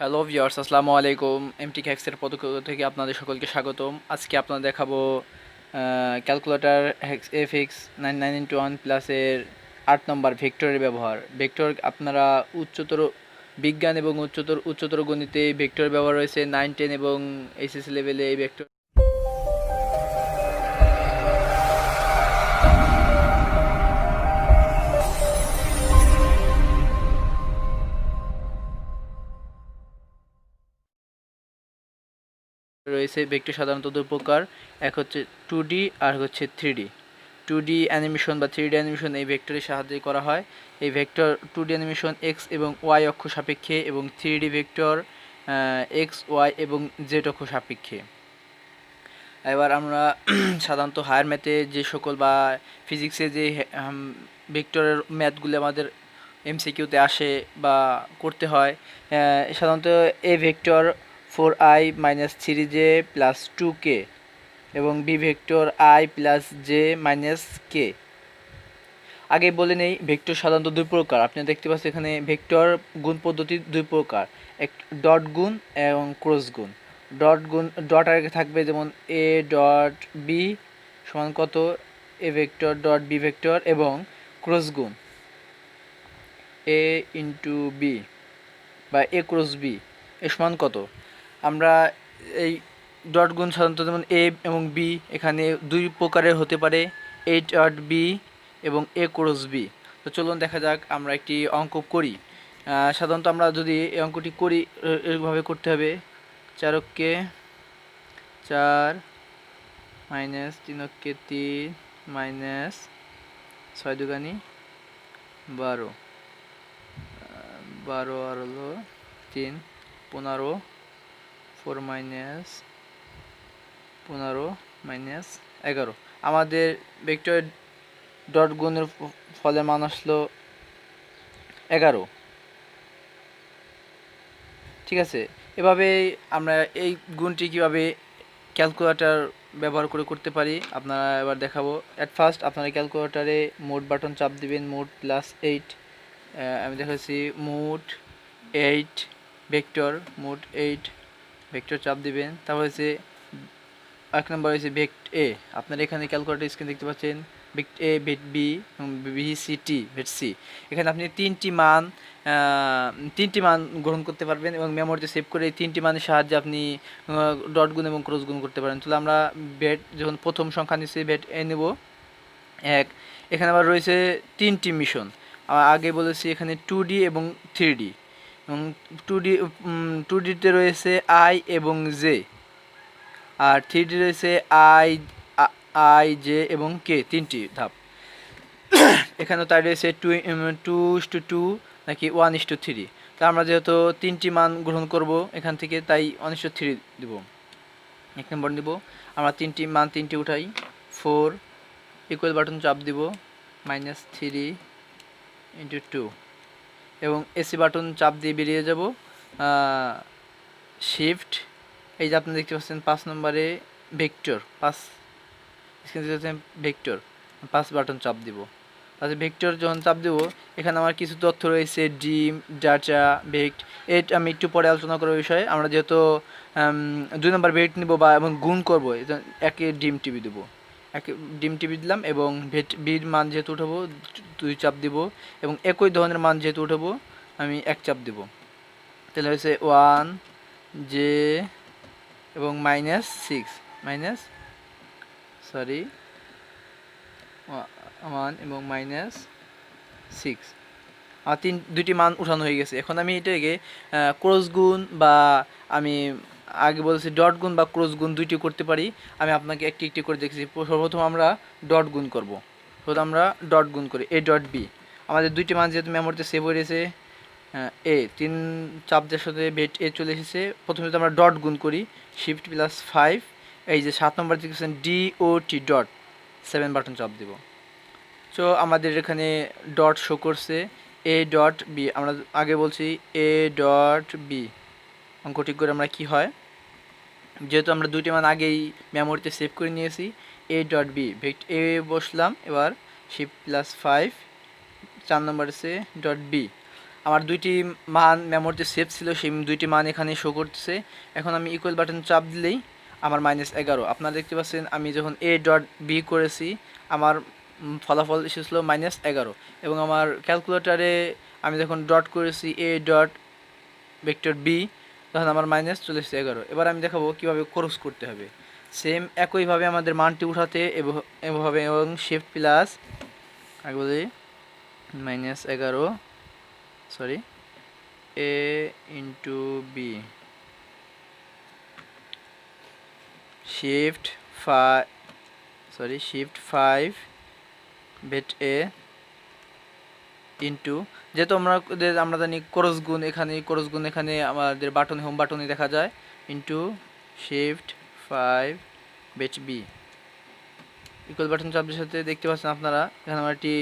Hello viewers, আসসালামু আলাইকুম। MTK-HacKs এর পক্ষ থেকে আপনাদের সকলকে স্বাগতম। আজকে আপনাদের দেখাবো ক্যালকুলেটর FX 99x1 প্লাসের 8 নম্বর ভেক্টরের ব্যবহার। ভেক্টর আপনারা উচ্চতর বিজ্ঞান এবং উচ্চতর গণিতে ভেক্টরের ব্যবহার রয়েছে 9, 10 এবং এইচএসসি লেভেলে এই ভেক্টর রয়েছে। ভেক্টর সাধারণত দুই প্রকার, এক হচ্ছে 2D আর হচ্ছে 3D। 2D অ্যানিমেশন বা 3D অ্যানিমেশন এই ভেক্টরের সাহায্যে করা হয়। এই ভেক্টর 2D অ্যানিমেশন এক্স এবং ওয়াই অক্ষ সাপেক্ষে এবং 3D ভেক্টর এক্স ওয়াই এবং জেড অক্ষ সাপেক্ষে। এবার আমরা সাধারণত হায়ার ম্যাথে যে সকল বা ফিজিক্সে যে ভেক্টরের ম্যাথগুলো আমাদের এমসিকিউতে আসে বা করতে হয়, সাধারণত এ ভেক্টর 4i - 3j + 2k এবং B vector i + j - k। আগে বলে নেই, ভেক্টর সাধারণত দুই প্রকার। আপনি দেখতে পাচ্ছেন এখানে ভেক্টর গুণ পদ্ধতি দুই প্রকার, এক ডট গুণ এবং ক্রস গুণ। ডট আগে থাকবে, যেমন a ডট বি সমান কত A vector dot B vector, এবং ক্রস গুণ a ইন্টু বি বা এ ক্রস বি এ সমান কত। আমরা এই ডট গুণ সাধারণত যেমন এ এবং বি এখানে দুই প্রকারের হতে পারে, এ ডট বি এবং এ ক্রস বি। তো চলুন দেখা যাক, আমরা একটি অঙ্ক করি। সাধারণত আমরা যদি এই অঙ্কটি করি, এরভাবে করতে হবে। 4কে 4 মাইনাস 3কে 3 মাইনাস 6 দুগানি 12, 12 আর হলো 3 15, 4 মাইনাস 15 মাইনাস 11। আমাদের ভেক্টর ডট গুণের ফলে মান আসলো 11। ঠিক আছে, এভাবে আমরা এই গুণটি কীভাবে ক্যালকুলেটর ব্যবহার করে করতে পারি আপনারা এবার দেখাবো। অ্যাট ফার্স্ট আপনারা ক্যালকুলেটরে মোট বাটন চাপ দিবেন, মোট +8। আমি দেখাচ্ছি মোট 8 ভেক্টর, মোট 8 ভেক্টর চাপ দিবেন। তারপর হচ্ছে এক নম্বর হয়েছে ভেক্ট এ। আপনারা এখানে ক্যালকুলেটর স্ক্রিন দেখতে পাচ্ছেন, ভেক্ট এ, ভেক্ট বি এবং ভিসিটি, ভেক্ট সি। এখানে আপনি তিনটি মান গ্রহণ করতে পারবেন এবং মেমোরিতে সেভ করে এই তিনটি মানের সাহায্যে আপনি ডট গুণ এবং ক্রস গুণ করতে পারেন। তাহলে আমরা ভেট যখন প্রথম সংখ্যা নিচ্ছি ভেট এ নেব 1। এখানে আবার রয়েছে তিনটি মিশন। আগে বলেছি এখানে 2D এবং 3D, এবং 2Dতে রয়েছে আই এবং জে, আর 3D রয়েছে আই জে এবং কে, তিনটি ধাপ। এখানেও তাই রয়েছে 2:2 নাকি 1:3। তা আমরা যেহেতু তিনটি মান গ্রহণ করব এখান থেকে, তাই 1:3 দেব। এক নম্বর দেব, আমরা তিনটি উঠাই। 4 ইকুয়াল বাটন চাপ দিব, -3 × 2 এবং এসি বাটন চাপ দিয়ে বেরিয়ে যাব। শিফট, এই যে আপনি দেখতে পাচ্ছেন 5 নম্বরে ভেক্টর 5 ভেক্টর 5 বাটন চাপ দিব। তাহলে ভেক্টর যখন চাপ দেব, এখানে আমার কিছু তথ্য রয়েছে, ডিম, ডাটা, ভেক্ট। এটা আমি একটু পরে আলোচনা করার বিষয়ে। আমরা যেহেতু 2 নম্বর ভেক্ট নিব বা এবং গুণ করবো, একে ডিম টিভি দেবো, একে ডিম টিভি দিলাম, এবং বির মান যেহেতু উঠাবো 2 চাপ দিব, এবং একই ধরনের মান যেহেতু উঠাবো আমি 1 চাপ দিব। তাহলে হয়েছে 1 জে এবং -6 1 এবং -6। আর দুইটি মান উঠানো হয়ে গেছে। এখন আমি এটাকে ক্রস গুণ বা আমি আগে বলছি ডট গুণ বা ক্রস গুণ দুইটি করতে পারি। আমি আপনাকে একটি করে দেখেছি। সর্বপ্রথম আমরা ডট গুণ করব। প্রথম আমরা ডট গুণ করি, এ ডট বি। আমাদের দুইটি মান যেহেতু মেমোরিতে সেভ হয়ে গেছে, এ 3 চাপ দেওয়ার সাথে ভেট এ চলে এসেছে। প্রথমে যদি আমরা ডট গুণ করি, শিফট +5, এই যে 7 নম্বর দেখছেন DOT ডট, 7 বাটন চাপ দিব। সো আমাদের এখানে ডট শো করছে, এ ডট বি। আমরা আগে বলছি এ ডট বি। অঙ্ক ঠিক করে আমরা কি হয়, যেহেতু আমরা দুইটি মান আগেই মেমোরিতে সেভ করে নিয়েছি, এ ডট বি ভেক্ট এ বসলাম। এবার শিফট +5, 4 নম্বর আছে ডট বি। আমার দুইটি মান মেমোরিতে সেভ ছিল, সেই দুইটি মান এখানে শো করতেছে। এখন আমি ইকুয়াল বাটন চাপ দিলেই আমার -11। আপনারা দেখতে পাচ্ছেন আমি যখন a ডট বি করেছি আমার ফলাফল এসেছিলো -11, এবং আমার ক্যালকুলেটারে আমি যখন ডট করেছি a ডট ভেক্টর বি তখন আমার মাইনাস চলে এসেছে 11। এবার আমি দেখাবো কীভাবে ক্রস করতে হবে। সেম একইভাবে আমাদের মানটি উঠাতে এভাবে, এবং শিফট প্লাস আগে বলি -11 sorry a into B, shift 5 বেট এ ইন্টু, যেহেতু আমরা জানি ক্রস গুণ এখানে আমাদের হোম বাটনে দেখা যায়, ইন্টু শিফট 5 বেট বি ইকুয়াল বাটন চাপের সাথে দেখতে পাচ্ছেন আপনারা এখানে আমার একটি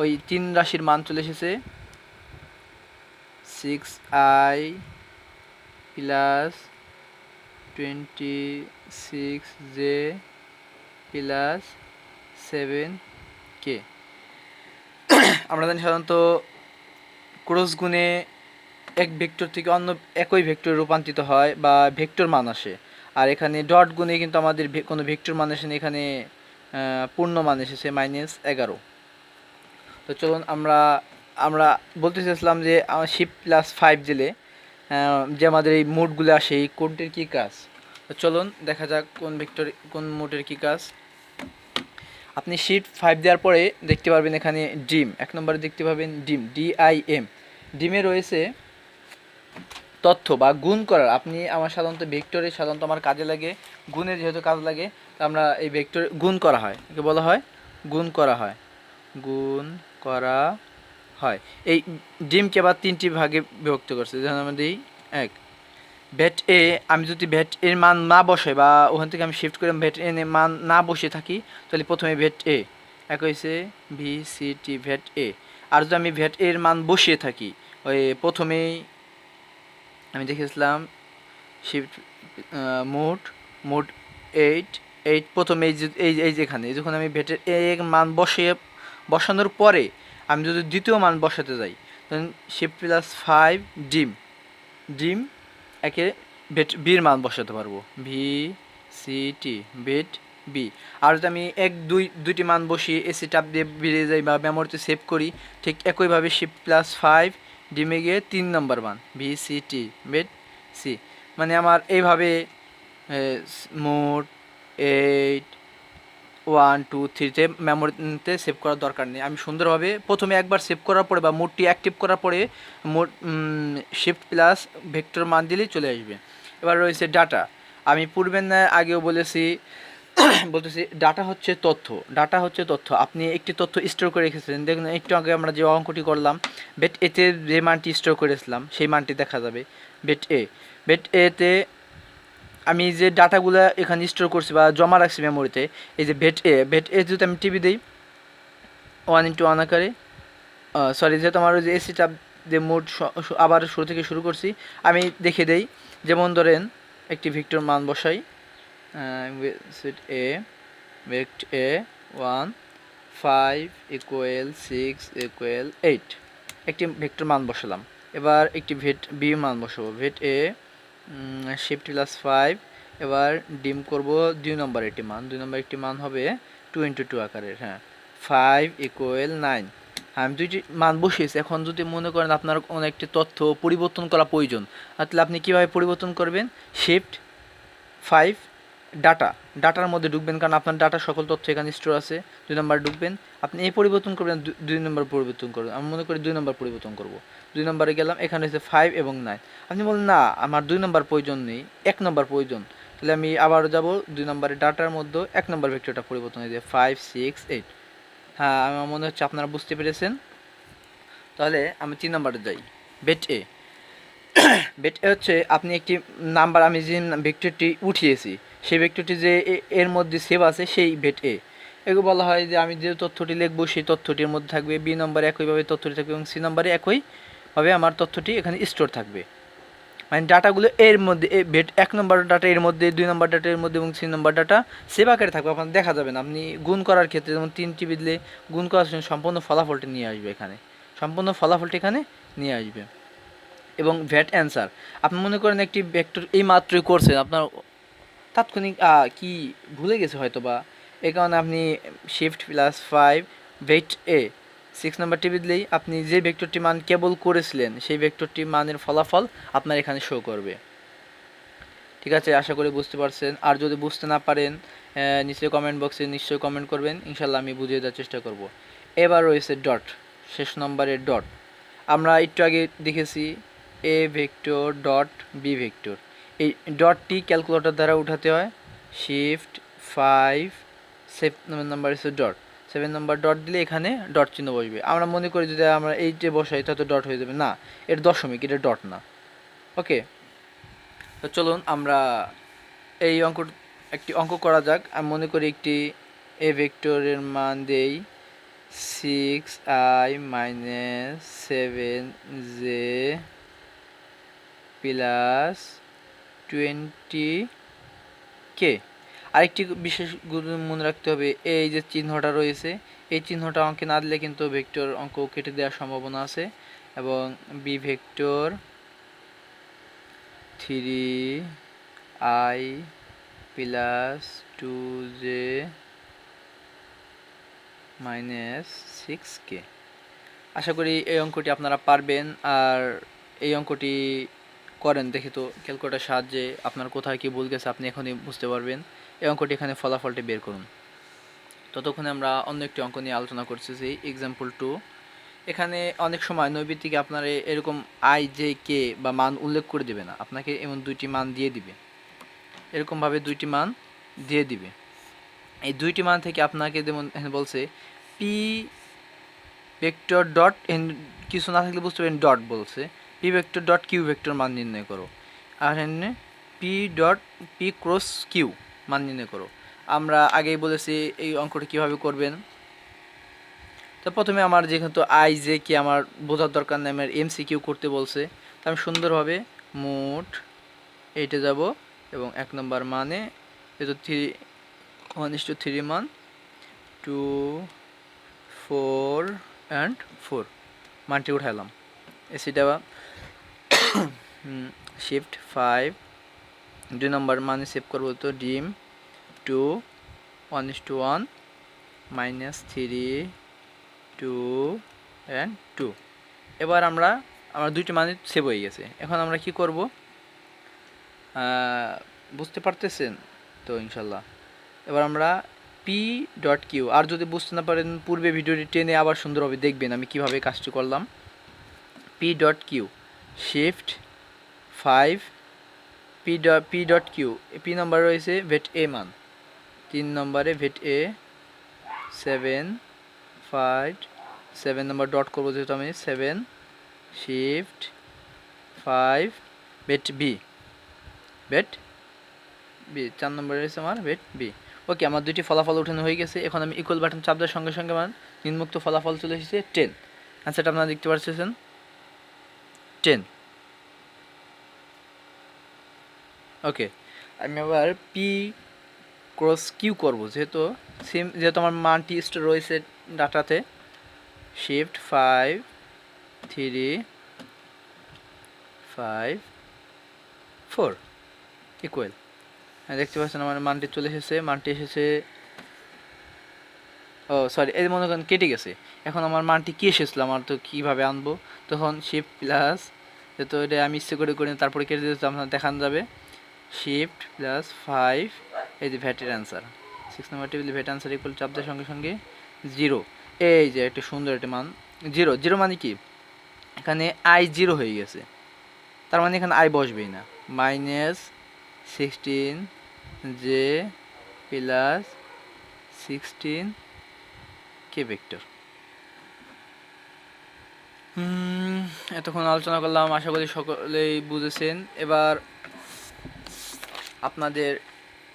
ওই 3 রাশির মান চলে এসেছে, 6i plus 26j plus 7k। আমরা জানি সাধারণত ক্রস গুণে এক ভেক্টর থেকে অন্য একই ভেক্টরে রূপান্তরিত হয় বা ভেক্টর মান আসে, আর এখানে ডট গুণে কিন্তু আমাদের কোনো ভেক্টর মান আসেনি, এখানে পূর্ণ মান এসেছে -11। তো চলুন আমরা বলতে চাইছিলাম যে শিফট প্লাস 5 দিলে যে আমাদের এই মোডগুলো আসে, এই কোডটির কী কাজ। তো চলুন দেখা যাক কোন মোডের কী কাজ। আপনি শিফট 5 দেওয়ার পরে দেখতে পারবেন এখানে ডিম, 1 নম্বরে দেখতে পাবেন ডিম, DIM। ডিমে রয়েছে তথ্য বা গুণ করার। আমার সাধারণত আমার কাজে লাগে, গুণের যেহেতু কাজ লাগে, আমরা এই ভেক্টর গুণ করা হয়, একে বলা হয় গুণ করা হয়। এই ডিমকে আবার 3টি ভাগে বিভক্ত করছে, যেমন আমরা দিই 1 ভেট এ। আমি যদি ভেট এর মান না বসাই বা ওখান থেকে আমি শিফট করে ভেট এ মান না বসে থাকি, তাহলে প্রথমে ভেট এ এক হয়েছে VCT ভেট এ। আর যদি আমি ভেট এর মান বসিয়ে থাকি, ওই প্রথমেই আমি দেখেছিলাম শিফট মোড 8 প্রথমে এই যেখানে যখন আমি ভেটের এর মান বসানোর পরে আমি যদি দ্বিতীয় মান বসাতে যাই, তখন শিফট প্লাস 5 ডিম একে ভেট বির মান বসাতে পারবো, VCT ভেট বি। আর যদি আমি দুইটি মান বসিয়ে এসি টাপ দিয়ে বেরিয়ে যাই বা মেমোরিতে সেভ করি, ঠিক একইভাবে শিফট প্লাস 5 ডিমে গিয়ে 3 নম্বর মান VCT ভেট সি। মানে আমার এইভাবে মোড 8 1 2 3-তে মেমোরিতে সেভ করার দরকার নেই। আমি সুন্দরভাবে প্রথমে একবার সেভ করার পরে বা মোডটি অ্যাক্টিভ করার পরে শিফট প্লাস ভেক্টর মান দিলেই চলে আসবে। এবার রয়েছে ডাটা। আমি আগেও বলতেছি ডাটা হচ্ছে তথ্য। আপনি একটি তথ্য স্টোর করে রেখেছিলেন, দেখুন একটু আগে আমরা যে অঙ্কটি করলাম, বেট এতে যে মানটি স্টোর করেছিলাম সেই মানটি দেখা যাবে বেট এতে। আমি যে ডাটাগুলো এখানে স্টোর করছি বা জমা রাখছি মেমোরিতে, এই যে ভেট এ যদি আমি টিভি দিই 1:1 আকারে, যেহেতু আমার ওই যে এসি চাপ দিয়ে মোড আবার শুরু থেকে শুরু করছি, আমি দেখে দেই। যেমন ধরেন একটি ভেক্টর মান বসাই, ভেক্ট এ 1 5 = 6 = 8, একটি ভেক্টর মান বসালাম। এবার একটি ভেট বি মান বসাবো, ভেট এ শিফট প্লাস 5, এবার ডিম করব 2 নম্বর একটি মান হবে 2 × 2 আকারের, 5 = 9। আমি দুইটি মান বসিয়েছি। এখন যদি মনে করেন আপনার কোনো একটি তথ্য পরিবর্তন করা প্রয়োজন, তাহলে আপনি কীভাবে পরিবর্তন করবেন? শিফট 5 ডাটার মধ্যে ঢুকবেন, কারণ আপনার ডাটার সকল তথ্য এখানে স্টোর আছে। 2 নম্বর ঢুকবেন, আপনি এই পরিবর্তন করবেন, 2 নম্বর পরিবর্তন করবেন। আমি মনে করি 2 নম্বর পরিবর্তন করব। 2 নম্বরে গেলাম, এখানে হচ্ছে 5 এবং 9। আপনি বলেন না আমার 2 নম্বর প্রয়োজন নেই, 1 নম্বর প্রয়োজন, তাহলে আমি আবারও যাব 2 নম্বরের ডাটার মধ্যে 1 নম্বর ভেক্টরটা পরিবর্তন হয়ে যায় 5 6 8। হ্যাঁ, আমার মনে হচ্ছে আপনারা বুঝতে পেরেছেন। তাহলে আমি 3 নম্বরে যাই, বেট এ হচ্ছে আপনি একটি নাম্বার, আমি যে ভেক্টরটি উঠিয়েছি সেই ভেক্টরটি যে এর মধ্যে সেভ আছে সেই ভেট এ। এগুলো বলা হয় যে আমি যে তথ্যটি লিখবো সেই তথ্যটির মধ্যে থাকবে, বি নম্বরে একইভাবে তথ্যটি থাকবে এবং সি নম্বরে একইভাবে আমার তথ্যটি এখানে স্টোর থাকবে। মানে ডাটাগুলো এর মধ্যে, ভেট 1 নম্বর ডাটা এর মধ্যে, 2 নম্বর ডাটা এর মধ্যে এবং 3 নম্বর ডাটা সেভ আকারে থাকবে। আপনার দেখা যাবে না। আপনি গুণ করার ক্ষেত্রে যেমন 3টি বিদলে গুণ করার জন্য সম্পূর্ণ ফলাফলটি নিয়ে আসবে এখানে। সম্পূর্ণ ফলাফলটি এখানে নিয়ে আসবে। এবং ভ্যাট অ্যান্সার, আপনি মনে করেন একটি ভেক্টর এই মাত্রই করছেন, আপনার তাৎক্ষণিক কি ভুলে গেছে হয়তো বা, এই কারণে আপনি শিফট প্লাস 5 ভেট এ 6 নম্বর টিপে দিলেই আপনি যে ভেক্টরটি মান কেবল করেছিলেন সেই ভেক্টরটি মানের ফলাফল আপনার এখানে শো করবে। ঠিক আছে, আশা করি বুঝতে পারছেন। আর যদি বুঝতে না পারেন নিচে কমেন্ট বক্সে নিশ্চয়ই কমেন্ট করবেন, ইনশাল্লাহ আমি বুঝিয়ে দেওয়ার চেষ্টা করব। এবার রয়েছে ডট, শেষ নম্বরের ডট। আমরা একটু আগে দেখেছি A vector dot B vector, এই ডটটি ক্যালকুলেটর দ্বারা উঠাতে হয়। শিফট 5 7 নম্বর হচ্ছে ডট, 7 নম্বর ডট দিলে এখানে ডট চিহ্ন বসবে। আমরা মনে করি যদি আমরা এইটে বসাই তাতে ডট হয়ে যাবে, না, এটা দশমিক, এটা ডট না। ওকে, তো চলুন আমরা এই একটি অঙ্ক করা যাক। আমি মনে করি একটি এ ভেক্টরের মান দেই 6i minus 7j plus 20k। আরেকটি বিশেষ মনে রাখতে হবে, এই যে চিহ্নটা রয়েছে এই চিহ্নটা অঙ্কে না দিলে কিন্তু ভেক্টর অঙ্ক কেটে দেওয়ার সম্ভাবনা আছে। এবং B vector 3i plus 2j minus 6k। আশা করি এই অঙ্কটি আপনারা পারবেন। আর এই অঙ্কটি করেন দেখি তো ক্যালকুলেটরের সাহায্যে আপনার কোথায় কি ভুল গেছে আপনি এখনই বুঝতে পারবেন। এই অঙ্কটি এখানে ফলাফলটি বের করুন। ততক্ষণে আমরা অন্য একটি অঙ্ক নিয়ে আলোচনা করতেছি, এক্সাম্পল 2। এখানে অনেক সময় নৈবিত্তিকে আপনার এরকম আই জে কে বা মান উল্লেখ করে দেবে না, আপনাকে এমন দুইটি মান দিয়ে দিবে, এরকমভাবে দুইটি মান দিয়ে দিবে। এই দুইটি মান থেকে আপনাকে যেমন বলছে পি ভেক্টর ডট কিছু না থাকলে বুঝতে পারেন ডট বলছে, P vector dot Q vector মান নির্ণয় করো। আর এখানে পি ক্রস কিউ মান নির্ণয় করো। আমরা আগেই বলেছি এই অঙ্কটি কীভাবে করবেন। তো প্রথমে আমার যেহেতু আই জে কি আমার বোঝার দরকার নেই, আমার MCQ করতে বলছে, তো আমি সুন্দরভাবে মোট এইটে যাব এবং 1 নম্বর মানে এই তো 1:3 মান 2 4 and 4 মানটি উঠাইলাম। এসিটা শিফট 5 2 নম্বর মানে সেভ করবো, তো ডিম 2 1:1 মাইনাস 3 2 and 2। এবার আমার দুইটি মানে সেভ হয়ে গেছে। এখন আমরা কি করব বুঝতে পারতেছেন তো ইনশাল্লাহ। এবার আমরা পি ডট কিউ, আর যদি বুঝতে না পারেন পূর্বে ভিডিওটি টেনে আবার সুন্দরভাবে দেখবেন আমি কিভাবে কাজটি করলাম। P dot Q shift 5 P dot Q, P number রয়েছে ভেট এ মান 3 নম্বরে ভেট এ 7 5 7 নম্বর ডট করবো যেহেতু আমি 7 শিফট 5 ভেট বি 4 নম্বরে রয়েছে আমার ভেট বি। ওকে, আমার দুইটি ফলাফল উঠানো হয়ে গেছে। এখন আমি ইকুয়াল বাটন চাপ দেওয়ার সঙ্গে সঙ্গে আমার নিম্নোক্ত ফলাফল চলে এসেছে 10। আনসারটা আপনারা দেখতে পাচ্ছেন 10। ওকে, আমি আবার পি ক্রস কিউ করবো যেহেতু আমার মানটি রয়েছে ডাটাতে। শিফট 5 3 5 4 ইকুয়াল, দেখতে পাচ্ছেন আমার মানটি চলে এসেছে। মানটি এসেছে, ও সরি, এই মনে করেন কেটে গেছে। এখন আমার মানটি কী এসেছিলো, আমার তো কীভাবে আনবো, তখন শিফট প্লাস, যেহেতু এটা আমি ইচ্ছে করে তারপরে কেটে দিতে আপনার দেখানো যাবে। শিফট প্লাস 5 এই যে ভ্যাটের অ্যান্সার 6 নম্বর টেবিলে ভ্যাট অ্যান্সার ইকুয়াল চাপ দেওয়ার সঙ্গে সঙ্গে 0। এই যে একটা সুন্দর একটা মান 0 মানে কি এখানে আই 0 হয়ে গেছে, তার মানে এখানে আই বসবেই না। মাইনাস 16 জে প্লাস 16 কে ভেক্টর। এতক্ষণ আলোচনা করলাম, আশা করি সকলেই বুঝেছেন। এবার আপনাদের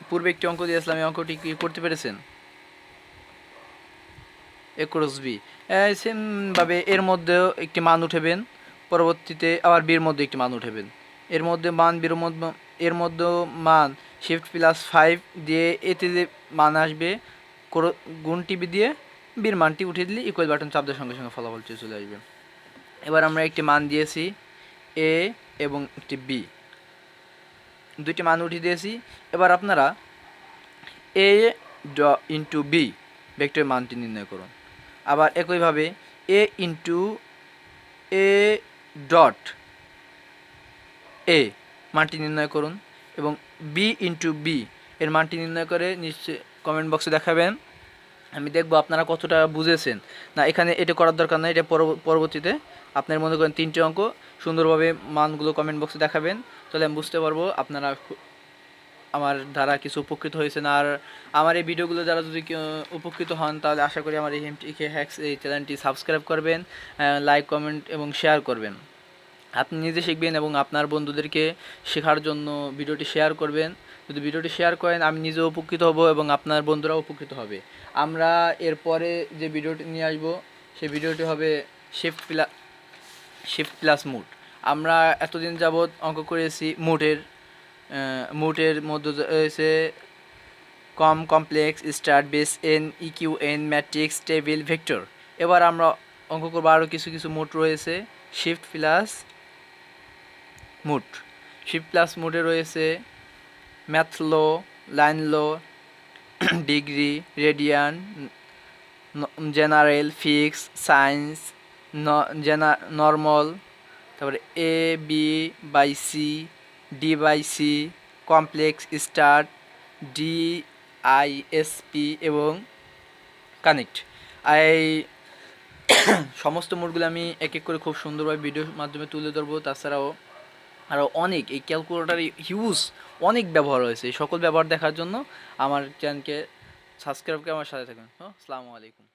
পূর্বে একটি অঙ্ক দিয়েছিলাম, এই অঙ্কটি কি করতে পেরেছেন? এ ক্রস বি, সেমভাবে এর মধ্যেও একটি মান উঠেবেন, পরবর্তীতে আবার বির মধ্যে একটি মান উঠেবেন, এর মধ্যে মান বির মধ্যে এর মধ্যেও মান শিফট প্লাস 5 দিয়ে এতে যে মান আসবে গুণ টিপি দিয়ে বির মানটি উঠিয়ে দিলে ইকুয়াল বাটন চাপ দেওয়ার সঙ্গে সঙ্গে ফলাফলটি চলে আসবে। এবার আমরা একটি মান দিয়েছি এ এবং একটি বি, দুইটি মান উঠিয়ে দিয়েছি। এবার আপনারা এ ইন্টু বি ভেক্টরের মানটি নির্ণয় করুন। আবার একইভাবে এ ইন্টু এ ডট এ মানটি নির্ণয় করুন এবং বি ইন্টু বি এর মানটি নির্ণয় করে নিশ্চয় কমেন্ট বক্সে দেখাবেন। আমি দেখব আপনারা কতটা বুঝেছেন। না, এখানে এটা করার দরকার নাই, এটা পরবর্তীতে আপনার মনে করেন 3টি অঙ্ক সুন্দরভাবে মানগুলো কমেন্ট বক্সে দেখাবেন, তাহলে আমি বুঝতে পারবো আপনারা আমার দ্বারা কিছু উপকৃত হয়েছেন। আর আমার এই ভিডিওগুলো দ্বারা যদি উপকৃত হন তাহলে আশা করি আমার এই MTK-HacKs এই চ্যানেলটি সাবস্ক্রাইব করবেন, লাইক কমেন্ট এবং শেয়ার করবেন। আপনি নিজে শিখবেন এবং আপনার বন্ধুদেরকে শেখার জন্য ভিডিওটি শেয়ার করবেন। যদি ভিডিওটি শেয়ার করেন আমি নিজেও উপকৃত হব এবং আপনার বন্ধুরাও উপকৃত হবে। আমরা এরপরে যে ভিডিওটি নিয়ে আসব সেই ভিডিওটি হবে শিফট প্লাস মুড। আমরা এতদিন যাবৎ অঙ্ক করেছি মুডের মধ্যে রয়েছে complex, star, base, N, EQ, N, matrix, table, vector. এবার আমরা অঙ্ক করব আরও কিছু মুড রয়েছে শিফট প্লাস মুডে রয়েছে math low, line low, degree, radian, general, fix, science, normal, তারপরে A B by C, D by C, complex, star, D I S P এবং কানেক্ট। এই সমস্ত মোডগুলো আমি এক এক করে খুব সুন্দরভাবে ভিডিওর মাধ্যমে তুলে ধরবো। তাছাড়াও আরও অনেক এই ক্যালকুলেটারে হিউজ অনেক ব্যবহার রয়েছে। এই সকল ব্যবহার দেখার জন্য আমার চ্যানেলকে সাবস্ক্রাইব করে আমার সাথে থাকুন। আসসালামু আলাইকুম।